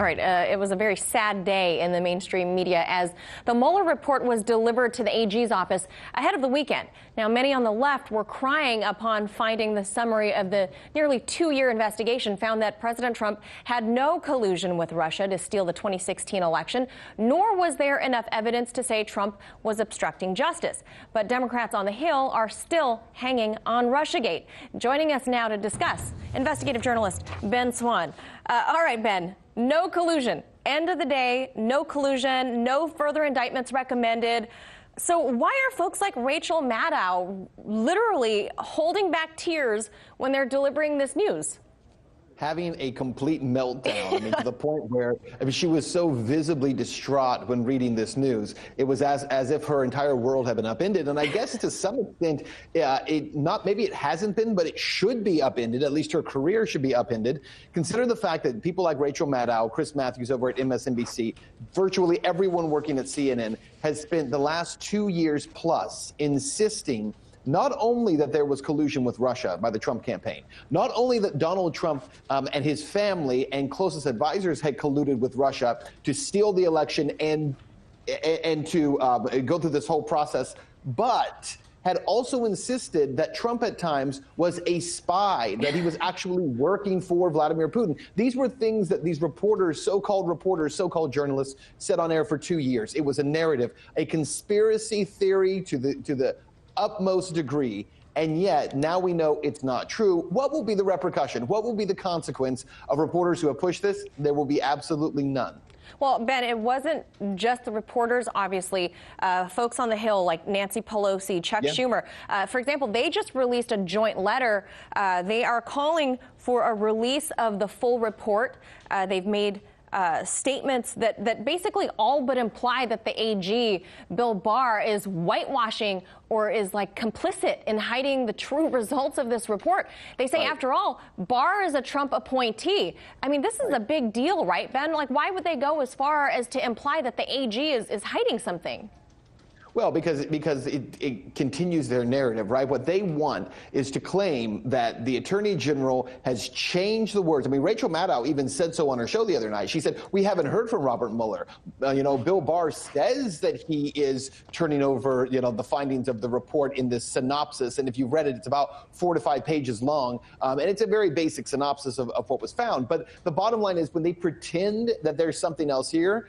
All right, it was a very sad day in the mainstream media as the Mueller report was delivered to the AG's office ahead of the weekend. Now, many on the left were crying upon finding the summary of the nearly two-year investigation found that President Trump had no collusion with Russia to steal the 2016 election, nor was there enough evidence to say Trump was obstructing justice. But Democrats on the Hill are still hanging on Russiagate. Joining us now to discuss, investigative journalist Ben Swann. All right, Ben. No collusion. End of the day, no collusion, no further indictments recommended. So why are folks like Rachel Maddow literally holding back tears when they're delivering this news? Having a complete meltdown, I mean, to the point where, I mean, she was so visibly distraught when reading this news. It was as if her entire world had been upended. And I guess to some extent, maybe it hasn't been, but it should be upended. At least her career should be upended. Consider the fact that people like Rachel Maddow, Chris Matthews over at MSNBC, virtually everyone working at CNN has spent the last 2 years plus insisting not only that there was collusion with Russia by the Trump campaign, not only that Donald Trump and his family and closest advisors had colluded with Russia to steal the election and to go through this whole process, but had also insisted that Trump at times was a spy, that he was actually working for Vladimir Putin. These were things that these reporters, so-called journalists, said on air for 2 years. It was a narrative, a conspiracy theory to the utmost degree, and yet now we know it's not true. What will be the repercussion? What will be the consequence of reporters who have pushed this? There will be absolutely none. Well, Ben, it wasn't just the reporters, obviously. Folks on the Hill like Nancy Pelosi, Chuck Schumer, for example, they just released a joint letter. They are calling for a release of the full report. They've made statements that basically all but imply that the AG, Bill Barr, is whitewashing or is like complicit in hiding the true results of this report. They say, after all, Barr is a Trump appointee. I mean, this is a big deal, right, Ben? Like, why would they go as far as to imply that the AG is hiding something? Well, because it continues their narrative, right? What they want is to claim that the Attorney General has changed the words. I mean, Rachel Maddow even said so on her show the other night. She said, we haven't heard from Robert Mueller. Bill Barr says that he is turning over, the findings of the report in this synopsis. And if you've read it, it's about 4 to 5 pages long. And it's a very basic synopsis of what was found. But the bottom line is when they pretend that there's something else here,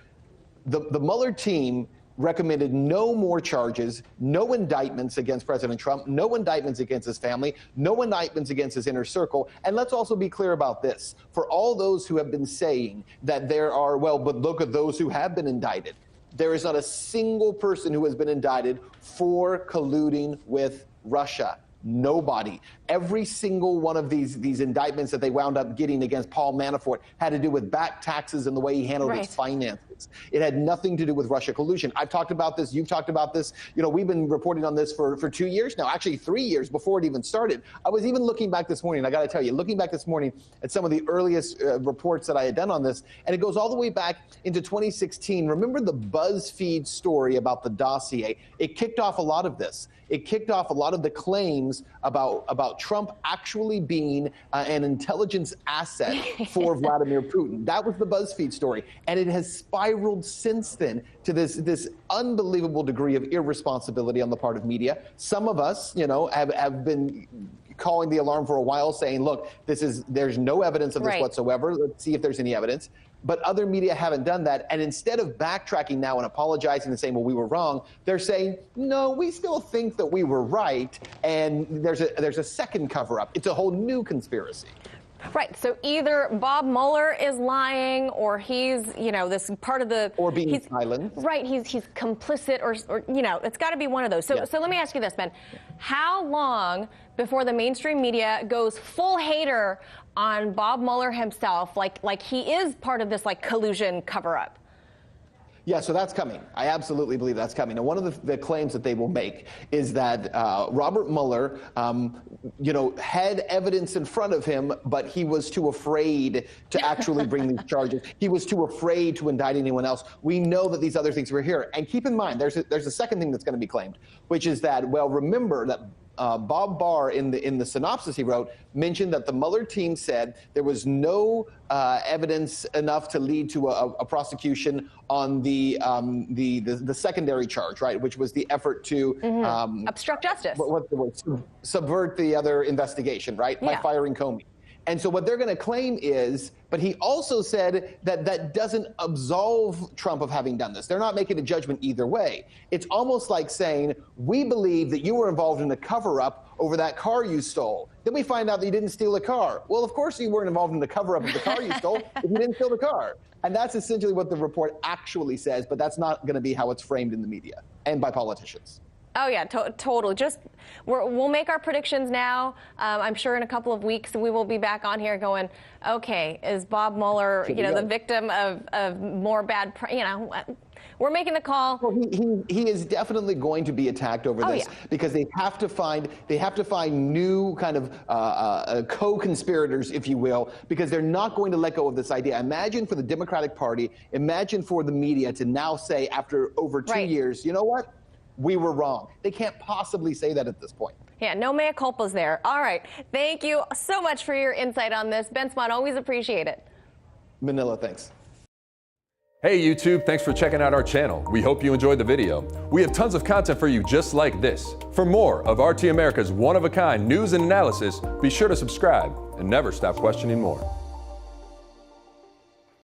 the Mueller team recommended no more charges, no indictments against President Trump, no indictments against his family, no indictments against his inner circle. And let's also be clear about this. For all those who have been saying that there are, but look at those who have been indicted. There is not a single person who has been indicted for colluding with Russia. Nobody. Every single one of these indictments that they wound up getting against Paul Manafort had to do with back taxes and the way he handled his finances. It had nothing to do with Russia collusion. I've talked about this. You've talked about this. We've been reporting on this for 2 years now, actually 3 years before it even started. I was even looking back this morning. I got to tell you, looking back this morning at some of the earliest reports that I had done on this, and it goes all the way back into 2016. Remember the BuzzFeed story about the dossier? It kicked off a lot of this. It kicked off a lot of the claims about Trump actually being an intelligence asset for Vladimir Putin. That was the BuzzFeed story. And it has spiraled since then to this unbelievable degree of irresponsibility on the part of media. Some of us, have been calling the alarm for a while, saying, look, there's no evidence of this whatsoever. Let's see if there's any evidence. But other media haven't done that. And instead of backtracking now and apologizing and saying, well, we were wrong, they're saying, no, we still think that we were right. And there's a second cover up. It's a whole new conspiracy. Right. So either Bob Mueller is lying or he's, this part of the... Or being silent. Right. He's complicit or it's got to be one of those. So let me ask you this, Ben. How long before the mainstream media goes full hater on Bob Mueller himself, like he is part of this collusion cover-up? Yeah, so that's coming. I absolutely believe that's coming. And one of the claims that they will make is that Robert Mueller, had evidence in front of him, but he was too afraid to actually bring these charges. He was too afraid to indict anyone else. We know that these other things were here. And keep in mind, there's a second thing that's going to be claimed, which is that, remember that Bob Barr, in the synopsis he wrote, mentioned that the Mueller team said there was no evidence enough to lead to a prosecution on the secondary charge, right, which was the effort to obstruct justice. What's the word? Subvert the other investigation, right, by firing Comey. And so what they're going to claim is, but he also said that that doesn't absolve Trump of having done this. They're not making a judgment either way. It's almost like saying, we believe that you were involved in a cover-up over that car you stole. Then we find out that you didn't steal a car. Well, of course you weren't involved in the cover-up of the car you stole if you didn't steal the car. And that's essentially what the report actually says, but that's not going to be how it's framed in the media and by politicians. Oh, yeah, totally. Just we'll make our predictions now. I'm sure in a couple of weeks we will be back on here going, okay, is Bob Mueller, the victim of more bad, we're making the call. Well, he is definitely going to be attacked over this because they have to find new kind of co-conspirators, if you will, because they're not going to let go of this idea. Imagine for the Democratic Party, imagine for the media to now say after over 2 years, you know what? We were wrong. They can't possibly say that at this point. Yeah, no mea culpas there. All right. Thank you so much for your insight on this. Ben Swann, always appreciate it. Manila, thanks. Hey YouTube, thanks for checking out our channel. We hope you enjoyed the video. We have tons of content for you just like this. For more of RT America's one-of-a-kind news and analysis, be sure to subscribe and never stop questioning more.